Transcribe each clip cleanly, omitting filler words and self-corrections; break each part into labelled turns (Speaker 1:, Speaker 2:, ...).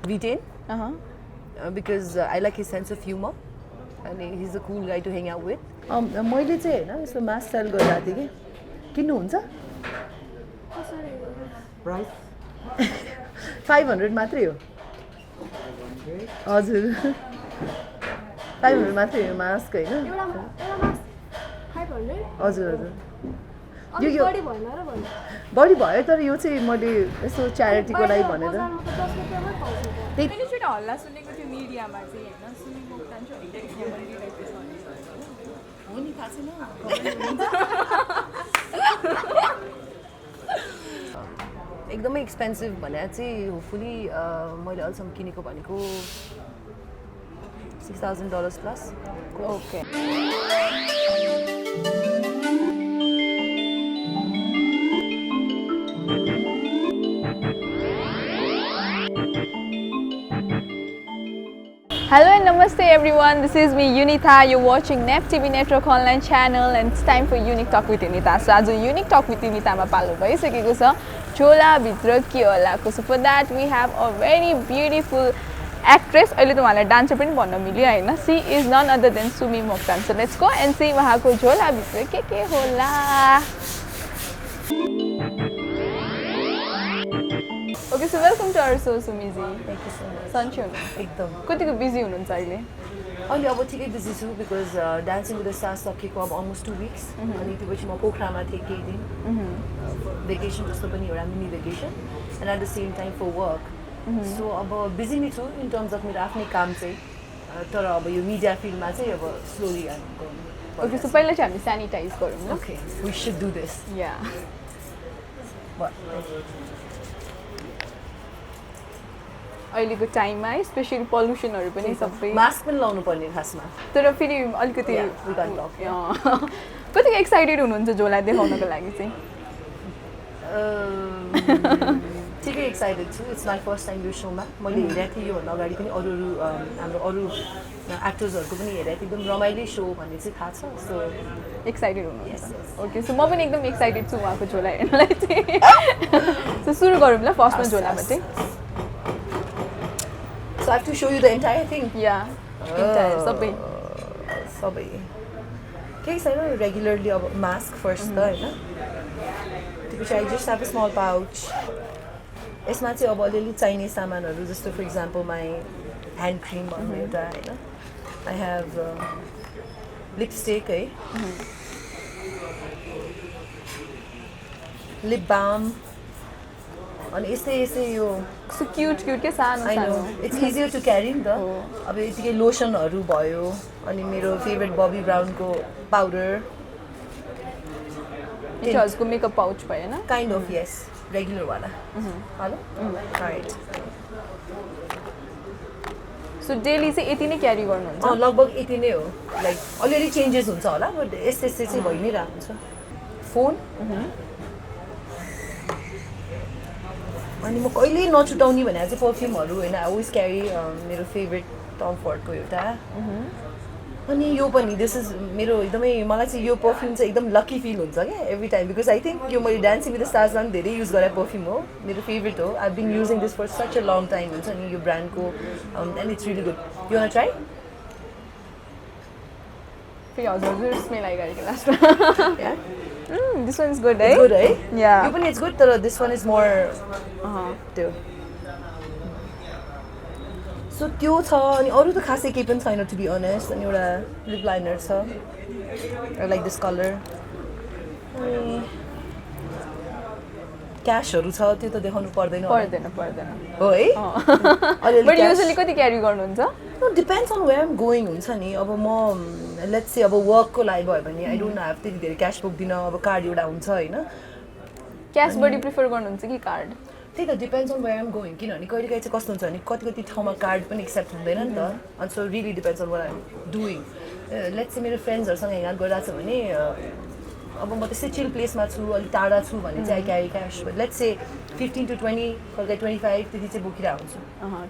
Speaker 1: V10. Because I like his sense of humor and he's a cool guy to hang out with. मैले चाहिँ हैन यसो mask sale गरिरहेको थिएँ कि किन्नुहुन्छ? प्राइस 500 मात्रै हो। हजुर 500 मात्रै हो मास्क हैन? एउटा मास्क 500? हजुर हजुर। यो बडी भएन र भन्नु। बडी भयो तर यो चाहिँ मैले यसो च्यारिटीको लागि भनेर।
Speaker 2: एकचोटि हल्ला सुनेको थियो मिडियामा चाहिँ हैन सुनि मोक्तान चाहिँ टेक्निकल बनिरहेको छ हो नि थाहा छैन
Speaker 1: एकदमै एक्सपेन्सिभ भने चाहिँ होपफुली मैले अहिलेसम्म किनेको भनेको $6,000 plus.
Speaker 2: Okay Hello and namaste everyone, this is me Unitha, you're watching NEP TV Network online channel and it's time for Unique Talk with Unitha. So आज Unique Talk with Unitha मा पालो भइसकेको छ झोला भित्र के होला को। So for that we have a very beautiful actress, अहिले त उहाँलाई डान्सर पनि भन्न मिल्यो हैन। She is none other than Sumi Mokhtan. So let's go and see उहाँको झोला भित्र के होला। Okay, so welcome to our show, Sumi ji.
Speaker 1: Thank you so much.
Speaker 2: सन्चै हुनुहुन्छ?
Speaker 1: एकदम।
Speaker 2: कतिको बिजी हुनुहुन्छ अहिले?
Speaker 1: अहिले अब ठिकै बिजी छु because dancing with the stars सकेको अब अलमोस्ट 2 weeks अनि त्यसपछि म पोखरामा थिएँ केही दिन भेकेसन जस्तो पनि एउटा mini vacation and at the same time for work. So अब बिजी नै छु इन टर्म्स अफ मेरो आफ्नै काम चाहिँ तर अब यो मिडिया फिल्डमा चाहिँ अब स्लोली
Speaker 2: ओके सो पहिला चाहिँ हामी स्यानिटाइज गरौँ न।
Speaker 1: Okay we should do this.
Speaker 2: या अहिलेको टाइममा है स्पेशली पल्युसनहरू पनि सबै
Speaker 1: मास्क पनि लाउनु पर्ने खासमा
Speaker 2: तर फेरि अलिकति कतिको एक्साइटेड हुनुहुन्छ झोला देखाउनको लागि चाहिँ?
Speaker 1: ठिकै एक्साइटेड छु। इट्स माई फर्स्ट टाइम यो सोमा मैले हेरेको थिएँ योभन्दा अगाडि पनि अरू हाम्रो अरू एक्टर्सहरूको पनि हेरेको थिएँ एकदम रमाइलो सो भन्ने चाहिँ थाहा छ। सो
Speaker 2: एक्साइटेड हुनुहुन्छ? ओके सो म पनि एकदम एक्साइटेड छु उहाँको झोला हेर्नलाई चाहिँ। सो सुरु गरौँ ल फर्स्टमा झोलाबाट।
Speaker 1: So I have to show you the entire thing.
Speaker 2: Yeah, entire सबै
Speaker 1: सबै केही छैन रेगुलरली अब मास्क फर्स्ट त हैन त्यसपछि I just have a small pouch. यसमा चाहिँ अब अलिअलि चाहिने सामानहरू जस्तो for example my hand cream भन्ने एउटा हैन आई हेभ लिपस्टिक है लिप बाम अनि यस्तै यो
Speaker 2: सो क्यूट के सानो सानो
Speaker 1: इट्स इजियर टु क्यारी नि त। अब यतिकै लोसनहरू भयो अनि मेरो फेभरेट बबी ब्राउनको पाउडर
Speaker 2: हजुरको मेकअप पाउच भयो हैन
Speaker 1: काइन्ड अफ यस रेगुलर वाला हेलो राइट।
Speaker 2: सो डेली चाहिँ यति नै क्यारी गर्नुहुन्छ?
Speaker 1: लगभग यति नै हो लाइक अलिअलि चेन्जेस हुन्छ होला बट यस्तै चाहिँ भइ नै रहेको हुन्छ। फोन अनि म कहिले नछुटाउने भनेर चाहिँ पर्फ्युमहरू होइन आई अलवेज क्यारी मेरो फेभरेट टम फोर्डको एउटा अनि यो पनि दिस इज मेरो एकदमै मलाई चाहिँ यो पर्फ्युम चाहिँ एकदम लकी फिल हुन्छ क्या every time because I think यो मैले डान्सिङ विथ द स्टार्समा पनि धेरै युज गरेँ पर्फ्युम हो मेरो फेभरेट हो I been using this for such a long time हुन्छ नि यो ब्रान्डको and it's really good. You want try?
Speaker 2: फेरि हजुर स्मेल आइरहेको लास्टमा। This one is good, eh?
Speaker 1: It's good, eh?
Speaker 2: Yeah.
Speaker 1: You पनि it's good, but this one is more. त्यो So त्यो छ अनि अरू त खासै केही पनि छैन टु बी अनेस्ट। अनि एउटा लिप लाइनर छ आई लाइक दिस कलर। क्यासहरू छ त्यो त देखाउनु पर्दैन हो है?
Speaker 2: बट युजुअली कति क्यारी गर्नुहुन्छ?
Speaker 1: No, depends on where I'm going हुन्छ नि। अब म लेट्स से अब वर्कको लागि भयो भने आई डोन्ट ह्याभ त्यति धेरै क्यास बोक्दिनँ अब कार्ड एउटा हुन्छ होइन।
Speaker 2: क्यास बढी प्रिफर गर्नुहुन्छ कि कार्ड?
Speaker 1: त्यही त depends on where I'm going किनभने कहिले काहीँ चाहिँ कस्तो हुन्छ भने कति ठाउँमा कार्ड पनि एक्सेप्ट हुँदैन नि त अनि so really depends on what I'm doing. Let's say मेरो फ्रेन्ड्सहरूसँग ह्याङ आउट गरिरहेको छ भने अब म त्यसै चिल प्लेसमा छु अलिक टाढा छु भने चाहिँ I carry cash but let's say 15 to 20 कहिले 25 त्यति चाहिँ बोकिरहेको हुन्छु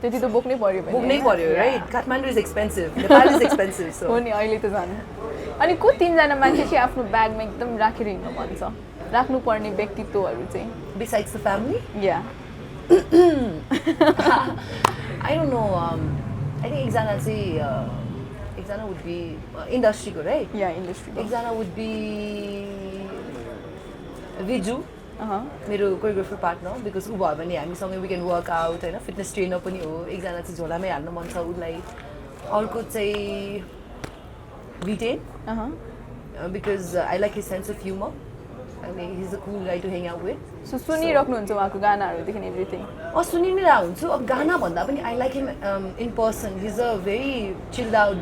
Speaker 2: त्यति त बोक्नै पर्यो
Speaker 1: बोक्नै पर्यो right Kathmandu is expensive Nepal is expensive so
Speaker 2: हो नि अहिले त झन् अनि को तीनजना मान्छे चाहिँ आफ्नो ब्यागमा एकदम राखेर हिँड्नु मन छ राख्नुपर्ने व्यक्तित्वहरू चाहिँ
Speaker 1: बिसाइड्स द फ्यामिली
Speaker 2: या
Speaker 1: I don't know I think एकजना चाहिँ एकजना वुड बी इन्डस्ट्रीको राइट
Speaker 2: या इन्डस्ट्री
Speaker 1: एकजना वुड बी विजु मेरो कोरियोग्राफर पार्टनर बिकज ऊ भयो भने हामीसँगै वी क्यान वर्क आउट होइन फिटनेस ट्रेनर पनि हो एकजना चाहिँ झोलामै हाल्नु मन छ उसलाई अर्को चाहिँ विटेन because I like his sense of humour अनि his uh cool guy to hang out with
Speaker 2: so सुनिराख्नुहुन्छ उहाँको गानाहरूदेखि एभ्रिथिङ
Speaker 1: सुनि नै रहेको हुन्छु अब गाना भन्दा पनि I like him in person his a very chilled out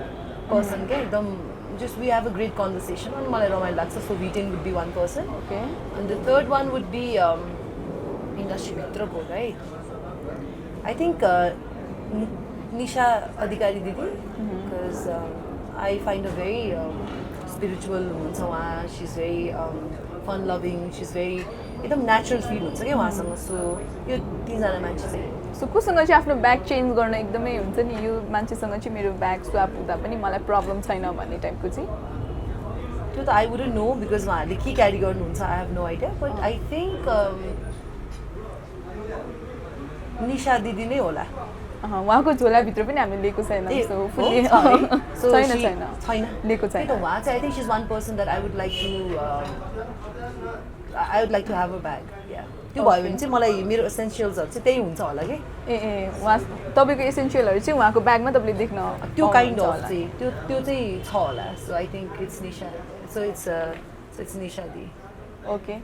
Speaker 1: person क्या एकदम just we have a great conversation and मलाई रमाइलो लाग्छ so Vitin would be one person
Speaker 2: okay
Speaker 1: and the third one would be industry भित्रको right I think Nisha Adhikari didi because I find her very spiritual हुन्छ उहाँ she's very fun loving she's very एकदम natural feel हुन्छ क्या उहाँसँग so यो तीनजना मान्छे चाहिँ
Speaker 2: सो कोसँग चाहिँ आफ्नो ब्याग चेन्ज गर्न एकदमै हुन्छ नि यो मान्छेसँग चाहिँ मेरो ब्याग स्वाप हुँदा पनि मलाई प्रब्लम छैन भन्ने टाइपको चाहिँ
Speaker 1: त्यो त आई वुडन्ट नो बिकज उहाँहरूले के क्यारी गर्नुहुन्छ I have no idea but I think Nisha दिदी नै होला
Speaker 2: उहाँको झोलाभित्र पनि हामीले लिएको छैन सो छैन लिएको छैन
Speaker 1: उहाँ चाहिँ I think she is one person that I would like to have a bag त्यो भयो भने चाहिँ मलाई मेरो एसेन्सियल्सहरू चाहिँ त्यही हुन्छ होला कि
Speaker 2: ए उहाँ तपाईँको एसेन्सियलहरू चाहिँ उहाँको ब्यागमा तपाईँले देख्न
Speaker 1: त्यो काइन्ड अफ चाहिँ त्यो चाहिँ छ होला so I think it's Nisha so it's Nisha the
Speaker 2: okay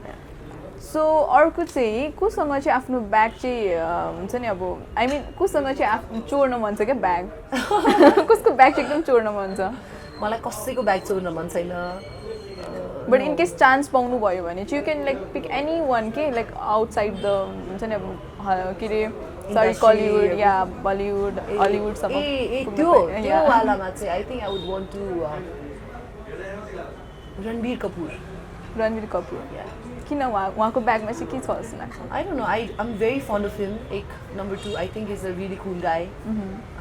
Speaker 2: so अर्को चाहिँ कोसँग चाहिँ आफ्नो ब्याग चाहिँ हुन्छ नि अब आई मिन कोसँग चाहिँ चोर्न मन छ क्या ब्याग कसको ब्याग चाहिँ एकदम चोर्न मन छ
Speaker 1: मलाई कसैको ब्याग चोर्न मन छैन
Speaker 2: बट इन केस चान्स पाउनु भयो भने चाहिँ you can like pick any one के लाइक आउटसाइड द हुन्छ नि अब के अरे सरी कलिउड या बलिउड हलिउड सब
Speaker 1: त्यो वालामा चाहिँ I think I would want to Ranbir Kapoor
Speaker 2: किन उहाँको ब्यागमा चाहिँ के छ जस्तो लाग्छ
Speaker 1: I don't know I am very fond of him एक number 2 I think is a really cool guy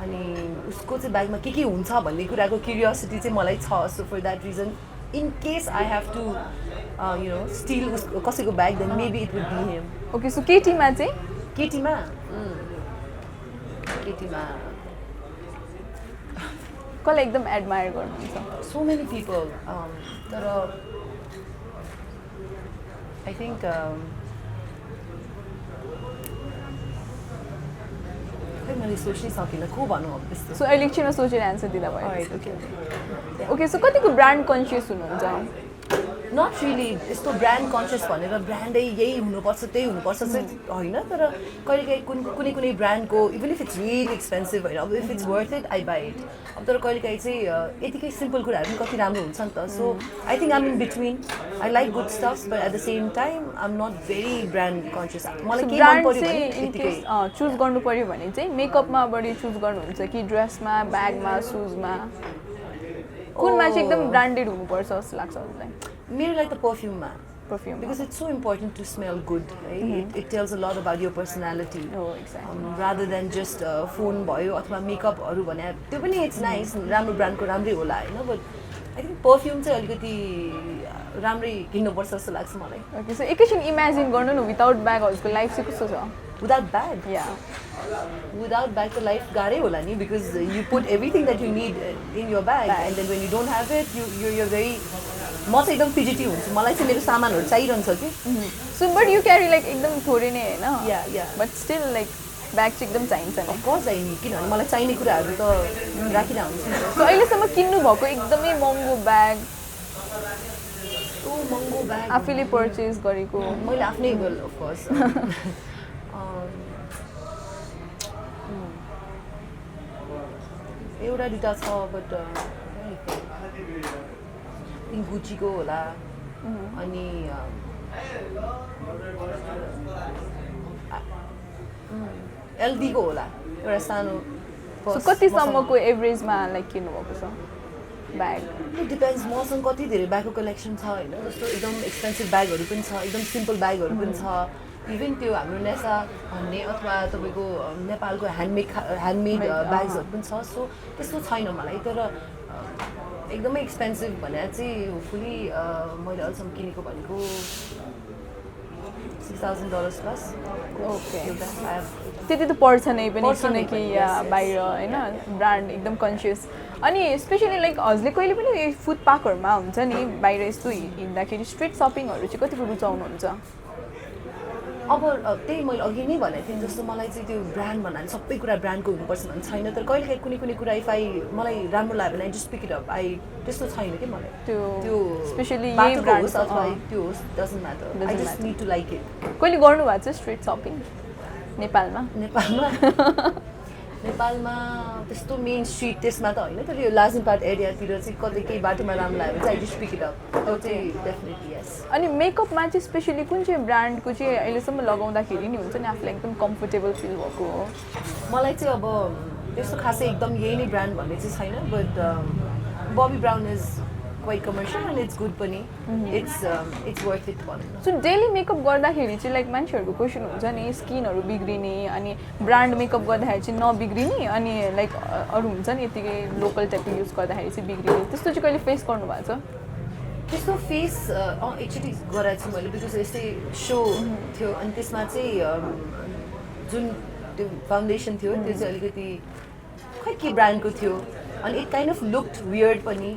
Speaker 1: अनि उसको चाहिँ ब्यागमा के हुन्छ भन्ने कुराको क्युरियोसिटी चाहिँ मलाई छ so for that reason in case I have to steal कसैको bag then maybe it would be him
Speaker 2: okay so केटीमा चाहिँ
Speaker 1: केटीमा
Speaker 2: कसलाई एकदम एडमायर गर्नुहुन्छ
Speaker 1: so many people तर I think मैले सोच्नै सकिनँ को भनौँ अब त्यस्तो
Speaker 2: सो अहिले एकछिनमा सोचेर एन्सर दिँदा भयो ओके सो कतिको ब्रान्ड कन्सियस हुनुहुन्छ
Speaker 1: नट रियली यस्तो ब्रान्ड कन्सियस भनेर ब्रान्डै यही हुनुपर्छ त्यही हुनुपर्छ चाहिँ होइन तर कहिलेकाहीँ कुनै ब्रान्डको even if it's really expensive होइन अब if it's worth it I by it अब तर कहिलेकाहीँ चाहिँ यतिकै सिम्पल कुराहरू पनि कति राम्रो हुन्छ नि त so I think I'm in between I like good stuffs but at the same time I am not very brand conscious मलाई के मन पर्यो भने यतिकै
Speaker 2: चुज गर्नु पर्यो भने चाहिँ मेकअपमा बढी चुज गर्नुहुन्छ कि ड्रेसमा ब्यागमा सुजमा कुनमा चाहिँ एकदम ब्रान्डेड हुनुपर्छ जस्तो लाग्छ हजुरलाई
Speaker 1: मेरो लागि त perfume
Speaker 2: perfume
Speaker 1: because it's so important to smell good right? It tells a lot about your personality
Speaker 2: exactly.
Speaker 1: Rather than just phone भयो अथवा मेकअप हरू भने त्यो पनि इट्स नाइस राम्रो ब्रान्डको राम्रै होला हैन बट आई थिंक परफ्युम चाहिँ अलिकति राम्रै किन्नुपर्छ जस्तो लाग्छ मलाई
Speaker 2: ओके सो एकैछिन इमेजिन गर्नु न विदाउट ब्याग हजुरको लाइफ चाहिँ कस्तो छ
Speaker 1: without bag without bag the life गाह्रै होला नि because you put everything that you need in your bag and then when you don't have it you're very म चाहिँ एकदम फिजिटी हुन्छु मलाई चाहिँ मेरो सामानहरु चाहिरहन्छ कि
Speaker 2: so but you carry like एकदम थोरै नै हैन
Speaker 1: या
Speaker 2: बट स्टिल लाइक ब्याग चाहिँ एकदम चाहिन्छ नि
Speaker 1: अफ कोर्स चाहिने किनभने मलाई चाहिने कुराहरु त राखिरा हुन्छ
Speaker 2: सो अहिलेसम्म किन्नु भएको एकदमै महँगो ब्याग
Speaker 1: महँगो ब्याग
Speaker 2: आफैले पर्चेज गरेको
Speaker 1: मैले आफ्नै वेल अफ कोर्स एउटा दुटा छ बट गुचीको होला अनि एलबीको होला एउटा सानो
Speaker 2: सो कतिसम्मको एभरेजमा लाइक किन्नु भएको छ ब्याग
Speaker 1: इट डिपेन्ड्स मसँग कति धेरै ब्यागको कलेक्सन छ होइन जस्तो एकदम एक्सपेन्सिभ ब्यागहरू पनि छ एकदम सिम्पल ब्यागहरू पनि छ इभन त्यो हाम्रो नेसा भन्ने अथवा तपाईँको नेपालको ह्यान्डमेड ब्याग्सहरू पनि छ सो त्यस्तो छैन मलाई तर एकदमै एक्सपेन्सिभ भने चाहिँ होपफुली मैले अहिलेसम्म किनेको भनेको $6,000 प्लस
Speaker 2: ओके
Speaker 1: एउटा
Speaker 2: त्यति त पर्छ नै पनि
Speaker 1: पर्छ नै
Speaker 2: किनकि
Speaker 1: पनि, yes, yes.
Speaker 2: बाहिर होइन ब्रान्ड एकदम कन्सियस अनि स्पेसली लाइक हजुरले कहिले पनि फुटपाथहरूमा हुन्छ नि बाहिर यस्तो हिँड्दाखेरि स्ट्रिट सपिङहरू चाहिँ कतिको रुचाउनुहुन्छ
Speaker 1: अब त्यही मैले अघि नै भनेको थिएँ जस्तो मलाई चाहिँ त्यो ब्रान्ड भन्नाले सबै कुरा ब्रान्डको हुनुपर्छ भन्ने छैन तर कहिलेकाहीँ कुनै कुरा मलाई राम्रो लाग्यो भने I just pick it up त्यस्तो छैन कि मलाई
Speaker 2: त्यो स्पेसली यही
Speaker 1: बाटोको
Speaker 2: ब्रान्ड
Speaker 1: होस् अथवा त्यो होस् doesn't matter I just need to like it
Speaker 2: कहिले गर्नुभएको छ स्ट्रिट सपिङ नेपालमा
Speaker 1: नेपालमा त्यस्तो मेन स्ट्रिट त्यसमा त होइन तर यो लाजिमपाट एरियातिर चाहिँ कतै केही बाटोमा राम्रो लाग्यो भने चाहिँ I just pick it up त्यो चाहिँ डेफिनेटली यस
Speaker 2: अनि मेकअपमा चाहिँ स्पेसली कुन चाहिँ ब्रान्डको चाहिँ अहिलेसम्म लगाउँदाखेरि नि हुन्छ नि आफूलाई एकदम कम्फोर्टेबल फिल भएको हो
Speaker 1: मलाई चाहिँ अब त्यस्तो खासै एकदम यही नै ब्रान्ड भन्ने चाहिँ छैन but Bobbi Brown is quite commercial and it's good पनि इट्स वर्थ इट भनौँ
Speaker 2: सो डेली मेकअप गर्दाखेरि चाहिँ लाइक मान्छेहरूको क्वेसन हुन्छ नि स्किनहरू बिग्रिने अनि ब्रान्ड मेकअप गर्दाखेरि चाहिँ नबिग्रिने अनि लाइक अरू हुन्छ नि यतिकै लोकल टाइपको युज गर्दाखेरि चाहिँ बिग्रिने त्यस्तो चाहिँ कहिले फेस गर्नुभएको छ
Speaker 1: त्यस्तो फेस एक्चुली गराएको छु मैले बिकज यस्तै सो थियो अनि त्यसमा चाहिँ जुन त्यो फाउन्डेसन थियो त्यो चाहिँ अलिकति खै के ब्रान्डको थियो अनि it kind of looked weird पनि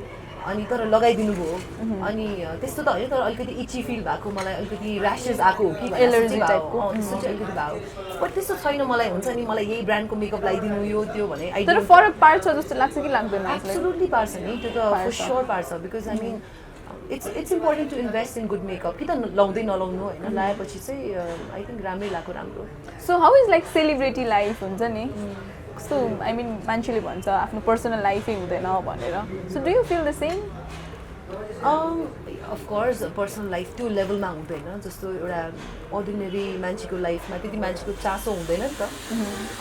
Speaker 1: अनि तर लगाइदिनु भयो अनि त्यस्तो त होइन तर अलिकति इची फिल भएको मलाई अलिकति ऱ्यासेस आएको हो कि
Speaker 2: एलर्जी टाइपको
Speaker 1: त्यस्तो चाहिँ अलिकति भयो बट त्यस्तो छैन मलाई हुन्छ नि मलाई यही ब्रान्डको मेकअप लगाइदिनु यो त्यो भने
Speaker 2: तर फरक पार्छ जस्तो लाग्छ कि लाग्दैन
Speaker 1: एब्सोल्युटली पार्छ नि त्यो त फर स्योर पार्छ because I mean it's important to invest in good makeup कि त लाउँदै नलाउनु होइन लगाएपछि चाहिँ आई थिङ्क राम्रै लगाएको राम्रो
Speaker 2: so how is like celebrity life हुन्छ नि कस्तो आई मिन मान्छेले भन्छ आफ्नो पर्सनल लाइफै हुँदैन भनेर so do you feel the same
Speaker 1: of course personal life त्यो लेभलमा हुँदैन जस्तो एउटा अर्डिनेरी मान्छेको लाइफमा त्यति मान्छेको चासो हुँदैन नि त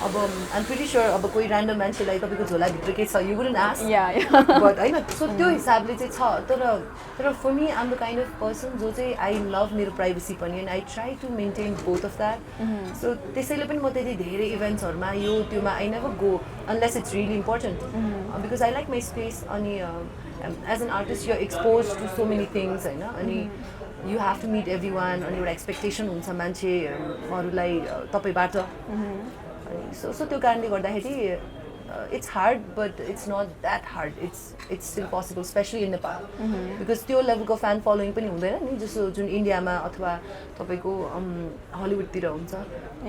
Speaker 1: अब आइम प्रिटी स्योर अब कोही ऱ्यान्डम मान्छेलाई तपाईँको झोलाभित्र के छ यो वुडन्ट आस्क बट होइन सो त्यो हिसाबले चाहिँ छ तर for me am the kind of person जो चाहिँ आई लभ मेरो प्राइभेसी पनि and I try to maintain both of that so त्यसैले पनि म त्यति धेरै इभेन्ट्सहरूमा यो त्योमा I never go unless it's really important because I like my space अनि as an artist you expose to so many things होइन अनि you have to meet everyone अनि एउटा एक्सपेक्टेसन हुन्छ मान्छेहरूलाई तपाईँबाट अनि सो त्यो कारणले गर्दाखेरि it's hard, but it's not that hard. It's still possible, especially in Nepal, because त्यो लेभलको फ्यान फलोइङ पनि हुँदैन नि जस्तो जुन इन्डियामा अथवा तपाईँको हलिउडतिर हुन्छ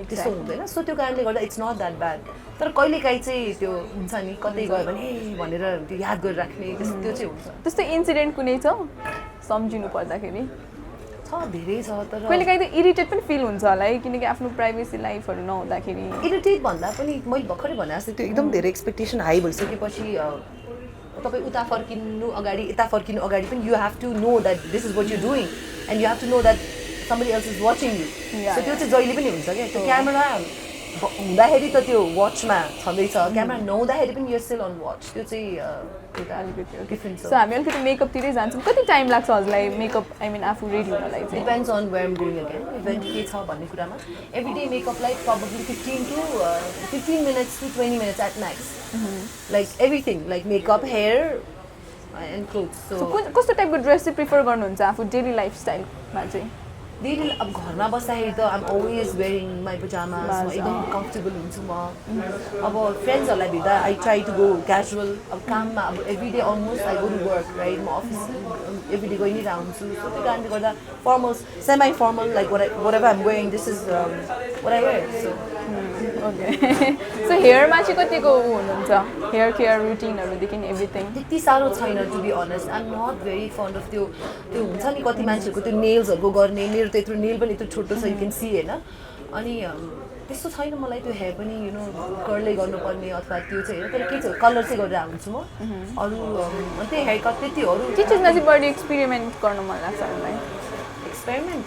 Speaker 1: त्यस्तो हुँदैन सो त्यो कारणले गर्दा इट्स नट द्याट ब्याड तर कहिलेकाहीँ चाहिँ त्यो हुन्छ नि कतै गयो भने भनेर त्यो याद गरिराख्ने त्यो चाहिँ हुन्छ
Speaker 2: त्यस्तो इन्सिडेन्ट कुनै छ सम्झिनु पर्दाखेरि
Speaker 1: धेरै छ तर
Speaker 2: कहिलेकाहीँ त इरिटेट पनि फिल हुन्छ होला है किनकि आफ्नो प्राइभेसी लाइफहरू नहुँदाखेरि
Speaker 1: इरिटेट भन्दा पनि मैले भर्खरै भने जस्तै त्यो एकदम धेरै एक्सपेक्टेसन हाई भइसकेपछि तपाईँ उता फर्किनु अगाडि यता फर्किनु अगाडि पनि you have to know that this is what you doing and you have to know that somebody else is watching you so त्यो चाहिँ जहिले पनि हुन्छ क्या त्यो क्यामेरा हुँदाखेरि त त्यो वाचमा छँदैछ क्यामेरा नहुँदाखेरि पनि यो स्टिल अन वाच त्यो चाहिँ
Speaker 2: अलिकति
Speaker 1: डिफ्रेन्ट छ
Speaker 2: सो हामी अलिकति मेकअपतिरै जान्छौँ कति टाइम लाग्छ हजुरलाई मेकअप आई मिन आफू रेडी हुनलाई चाहिँ
Speaker 1: depends on where am going again event के छ भन्ने कुरामा एभ्री डे मेकअपलाई probably 15 minutes to 20 minutes at max like everything like makeup hair and clothes so
Speaker 2: कस्तो टाइपको ड्रेस चाहिँ प्रिफर गर्नुहुन्छ आफू डेली लाइफस्टाइलमा चाहिँ
Speaker 1: डेली अब घरमा बस्दाखेरि त I'm always wearing my pyjamas एकदम कम्फर्टेबल हुन्छु म अब फ्रेन्ड्सहरूलाई भेट्दा I try to go casual अब काममा अब every day almost I go to work right म अफिस एभ्री डे गइ नै हुन्छु सो त्यो कारणले गर्दा formal semi formal like whatever I'm wearing this is what I wear so
Speaker 2: okay so हेयरमा चाहिँ कतिको हुनुहुन्छ हेयर केयर रुटिनहरूदेखि एभ्रिथिङ
Speaker 1: त्यति साह्रो छैन to be honest I am not very fond of त्यो हुन्छ नि कति मान्छेहरूको त्यो नेल्सहरूको गर्ने मेरो त यत्रो नेल पनि यत्रो छोटो छ यु क्यान सी होइन अनि त्यस्तो छैन मलाई त्यो हेयर पनि यु नो कर्लै गर्नुपर्ने अथवा त्यो चाहिँ होइन तर के छ कलर चाहिँ गरेर हुन्छु म अरू त्यही हेयर कट त्यति अरू
Speaker 2: के चिजमा चाहिँ बढी एक्सपेरिमेन्ट गर्नु मन लाग्छ हामीलाई
Speaker 1: एक्सपेरिमेन्ट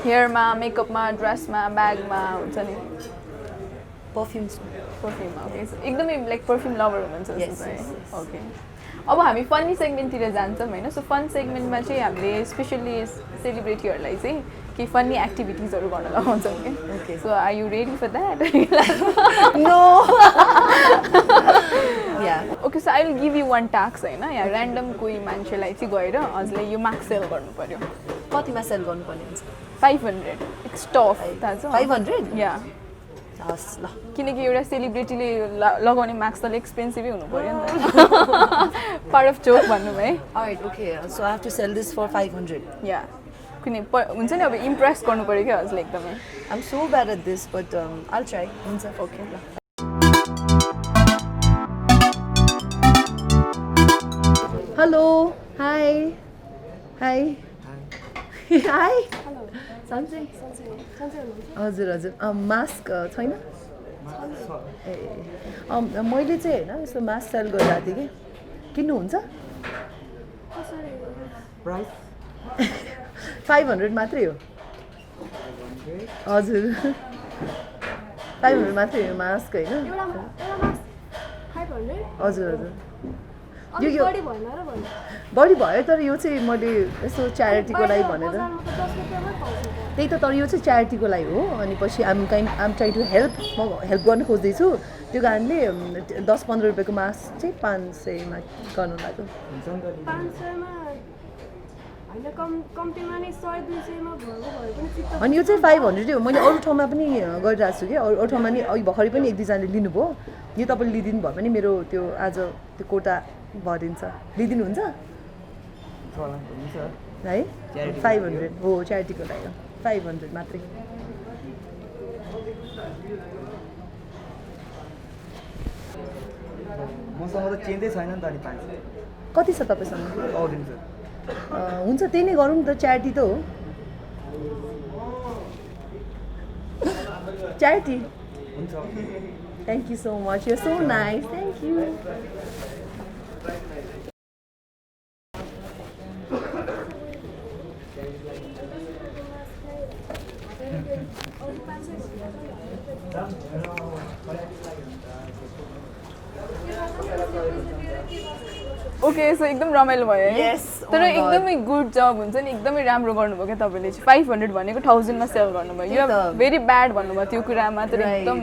Speaker 2: हेयरमा मेकअपमा ड्रेसमा ब्यागमा हुन्छ नि
Speaker 1: पर्फ्युम्स
Speaker 2: पर्फ्युम ओके एकदमै लाइक पर्फ्युम लभर हुनुहुन्छ
Speaker 1: Yes,
Speaker 2: जस्तो
Speaker 1: yes,
Speaker 2: चाहिँ
Speaker 1: yes.
Speaker 2: ओके अब हामी फनी सेगमेन्टतिर जान्छौँ होइन सो फन सेगमेन्टमा चाहिँ हामीले स्पेसल्ली सेलिब्रिटीहरूलाई चाहिँ केही फनी एक्टिभिटिजहरू गर्न लगाउँछौँ कि
Speaker 1: Okay.
Speaker 2: So are you ready for that
Speaker 1: no yeah
Speaker 2: okay so I will give you one task होइन यहाँ ऱ्यान्डम कोही मान्छेलाई चाहिँ गएर हजुरले यो मार्क्स सेल गर्नु पर्यो
Speaker 1: कतिमा सेल गर्नुपर्ने हुन्छ
Speaker 2: 500 इट्स टफ थाहा छ
Speaker 1: 500
Speaker 2: या
Speaker 1: हस् ल
Speaker 2: किनकि एउटा सेलिब्रिटीले लगाउने मार्क्स त एक्सपेन्सिभै हुनु पर्यो नि त पार्ट अफ जोक भन्नु है
Speaker 1: alright okay so I have to sell this for 500
Speaker 2: या कुनै हुन्छ नि अब इम्प्रेस गर्नु पर्यो क्या हजुरले एकदमै
Speaker 1: I'm so bad at this but I'll try हुन्छ
Speaker 2: ओके ल
Speaker 1: हेलो हाई हाई हाई सन्चै हजुर हजुर मास्क छैन ए मैले चाहिँ होइन यसो मास्क सेल गरिरहेको थिएँ कि किन्नुहुन्छ 500 मात्रै हो हजुर 500 मात्रै हो मास्क होइन हजुर हजुर यो बढी भयो तर यो चाहिँ मैले यसो च्यारिटीको लागि भनेर त्यही त तर यो चाहिँ च्यारिटीको लागि हो अनि पछि आम ट्राई टु हेल्प म हेल्प गर्न खोज्दैछु त्यो कारणले 10-15 रुपियाँको मास्क चाहिँ 500मा गर्नु लाग्यो अनि यो चाहिँ 500 हो मैले अरू ठाउँमा पनि गरिरहेको छु कि अरू ठाउँमा नि अघि भर्खरै पनि एक दुईजनाले लिनुभयो यो तपाईँले लिदिनु भयो भने मेरो त्यो आज त्यो कोटा भरिन्छ लिदिनुहुन्छ है 500 हो च्यारिटीको लागि 500 मात्रै
Speaker 3: मसँग त चेन्जै छैन नि त अनि 500
Speaker 1: कति छ तपाईँसँग
Speaker 3: आउँदैन सर
Speaker 1: हुन्छ त्यही नै गरौँ न त च्यारिटी त हो च्यारिटी
Speaker 3: हुन्छ
Speaker 1: thank you so much you so nice thank you
Speaker 2: okay so एकदम रमाइलो भयो है
Speaker 1: Yes, oh
Speaker 2: तर
Speaker 1: my God.
Speaker 2: एकदमै गुड जब हुन्छ नि एकदमै राम्रो गर्नुभयो क्या तपाईँले चाहिँ 500 भनेको 1000 मा सेल गर्नुभयो
Speaker 1: त्यही
Speaker 2: यो
Speaker 1: त।
Speaker 2: भेरी ब्याड भन्नुभयो त्यो कुरामा तर
Speaker 1: Right.
Speaker 2: एकदम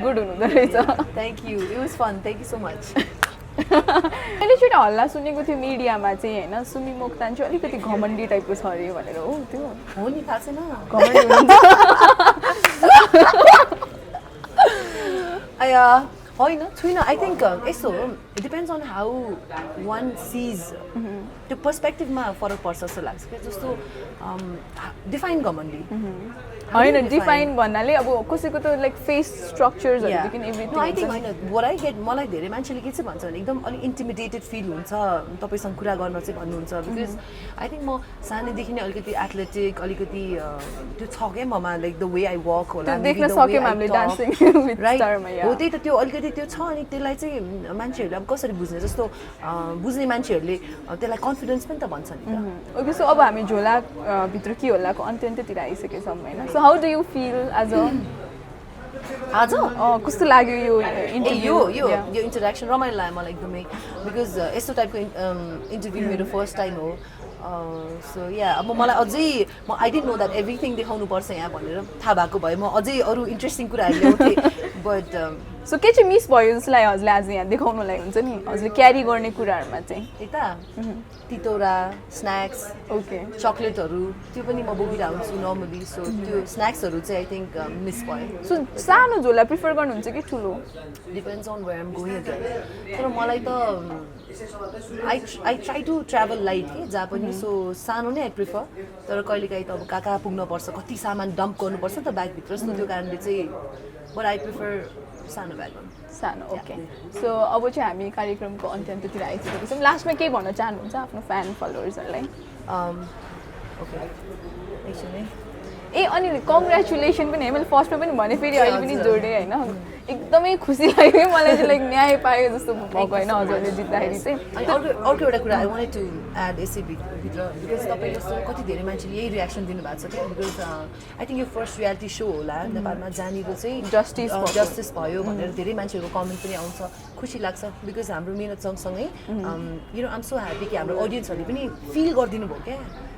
Speaker 2: गुड हुनुहुँदो रहेछ
Speaker 1: thank you it was fun thank you so much
Speaker 2: मैले चाहिँ हल्ला सुनेको थियो मिडियामा चाहिँ होइन सुमी मोक्तान चाहिँ अलिकति घमण्डी टाइपको छ अरे भनेर हो त्यो
Speaker 1: हो नि थाहा छैन
Speaker 2: घमण्डी हुनुहुन्छ
Speaker 1: आया होइन छुइनँ आई थिङ्क यस्तो हो it depends on how one sees त्यो पर्सपेक्टिभमा फरक पर्छ जस्तो लाग्छ क्या जस्तो डिफाइन घमण्डी
Speaker 2: होइन डिफाइन भन्नाले अब कसैको त लाइक फेस स्ट्रक्चर्सहरूदेखि एभ्रिथिङ
Speaker 1: आई थिङ्क होइन what I get मलाई धेरै मान्छेले के चाहिँ भन्छ भने एकदम अलिक इन्टिमिडेटेड फिल हुन्छ तपाईँसँग कुरा गर्न चाहिँ भन्नुहुन्छ बिकज आई थिङ्क म सानैदेखि नै अलिकति एथलेटिक अलिकति त्यो छ क्या ममा like the way I walk होला
Speaker 2: देख्न सक्यौँ हामीले डान्सिङ विथ
Speaker 1: राइट
Speaker 2: स्टारमा
Speaker 1: हो त्यही त त्यो अलिकति त्यो छ अनि त्यसलाई चाहिँ मान्छेहरूले अब कसरी बुझ्ने जस्तो बुझ्ने मान्छेहरूले त्यसलाई कन्फिडेन्स पनि त भन्छ नि त
Speaker 2: ओके सो अब हामी झोला भित्र के होलाको अन्त्यतिर आइसकेछौँ होइन so how do you feel as a
Speaker 1: आज
Speaker 2: कस्तो लाग्यो यो
Speaker 1: ए
Speaker 2: इन्टरभ्यू
Speaker 1: यो इन्टरेक्सन रमाइलो लाग्यो मलाई एकदमै बिकज यस्तो टाइपको इन्टरभ्यू मेरो फर्स्ट टाइम हो सो या अब मलाई अझै म I didn't know that everything देखाउनुपर्छ यहाँ भनेर थाहा भएको भए म अझै अरू इन्ट्रेस्टिङ कुराहरू ल्याउँथेँ बट
Speaker 2: सो के चाहिँ मिस भयो जस्तो लाग्यो हजुरले आज यहाँ देखाउनुलाई हुन्छ नि हजुरले क्यारी गर्ने कुराहरूमा चाहिँ
Speaker 1: यता तितौरा स्न्याक्स
Speaker 2: ओके
Speaker 1: चक्लेटहरू त्यो पनि म बोकिरहेको हुन्छु नर्मली सो त्यो स्न्याक्सहरू चाहिँ आई थिङ्क मिस भयो
Speaker 2: सो सानो झोला प्रिफर गर्नुहुन्छ कि ठुलो
Speaker 1: depends on where am going again तर मलाई त I try to travel light के जहाँ पनि सो सानो नै आई प्रिफर तर कहिलेकाहीँ त अब कहाँ कहाँ पुग्नुपर्छ कति सामान डम्प गर्नुपर्छ नि त ब्यागभित्र सो त्यो कारणले चाहिँ बट आई प्रिफर सानो ब्याग
Speaker 2: सानो ओके सो अब चाहिँ हामी कार्यक्रमको अन्त्यतिर आइसकेको छौँ लास्टमा केही भन्न चाहनुहुन्छ आफ्नो फ्यान फलोवर्सहरूलाई
Speaker 1: ओके एकछिन है
Speaker 2: ए अनि कङ्ग्रेचुलेसन पनि मैले फर्स्टमा पनि भने फेरि अहिले पनि जोडेँ होइन एकदमै खुसी लाग्यो मलाई चाहिँ लाइक न्याय पायो जस्तो भएको होइन हजुरले जित्दाखेरि चाहिँ
Speaker 1: अनि अर्को एउटा कुरा आई वान्टेड टु एड यसै भित्र बिकज तपाईँले जस्तो कति धेरै मान्छेले यही रियाक्सन दिनुभएको छ क्या बिकज आई थिङ्क यो फर्स्ट रियालिटी सो होला नेपालमा जहाँनिर चाहिँ जस्टिस भयो भनेर धेरै मान्छेहरूको कमेन्ट पनि आउँछ खुसी लाग्छ बिकज हाम्रो मिहिनेत सँगसँगै you know I'm so happy कि हाम्रो अडियन्सहरूले पनि फिल गरिदिनु भयो क्या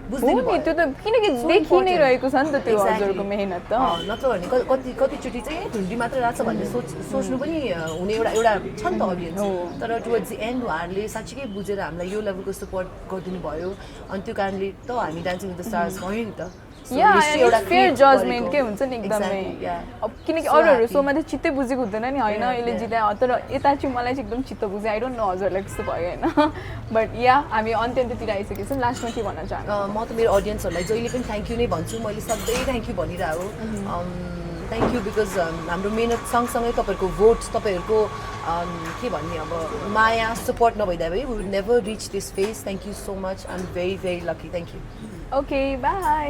Speaker 1: बुझ्दिनु भयो
Speaker 2: त्यो त किनकि देखि नै रहेको छ नि त त्यो हजुरको मेहनत त
Speaker 1: नत्र भने कतिचोटि चाहिँ ढुन्डी मात्र रहेछ भन्ने सोच्नु पनि हुने एउटा छ नि त अडियन्स तर टुवर्ड्स द एन्ड उहाँहरूले साँच्चीकै बुझेर हामीलाई यो लेभलको सपोर्ट गरिदिनु भयो अनि त्यो कारणले त हामी डान्सिङ विथ द स्टार्स भयो नि त
Speaker 2: फेयर जजमेन्ट के हुन्छ नि एकदमै अब किनकि अरूहरू सोमा चाहिँ चित्तै बुझेको हुँदैन नि होइन यसले जिता तर यता चाहिँ मलाई चाहिँ एकदम चित्त बुझ्यो आई डोन्ट नो हजुरलाई कस्तो भयो होइन बट या हामी अन्त्यतिर आइसकेको छौँ लास्टमा के भन्न चाहन्छु
Speaker 1: म त मेरो अडियन्सहरूलाई जहिले पनि थ्याङ्क यू नै भन्छु मैले सधैँ थ्याङ्क यू भनिरहेको थ्याङ्क यू बिकज हाम्रो मिहिनेत सँगसँगै तपाईँहरूको भोट तपाईँहरूको के भन्ने अब माया सपोर्ट नभइदिए भए we would never reach this phase thank you so much I am very very lucky thank you
Speaker 2: okay by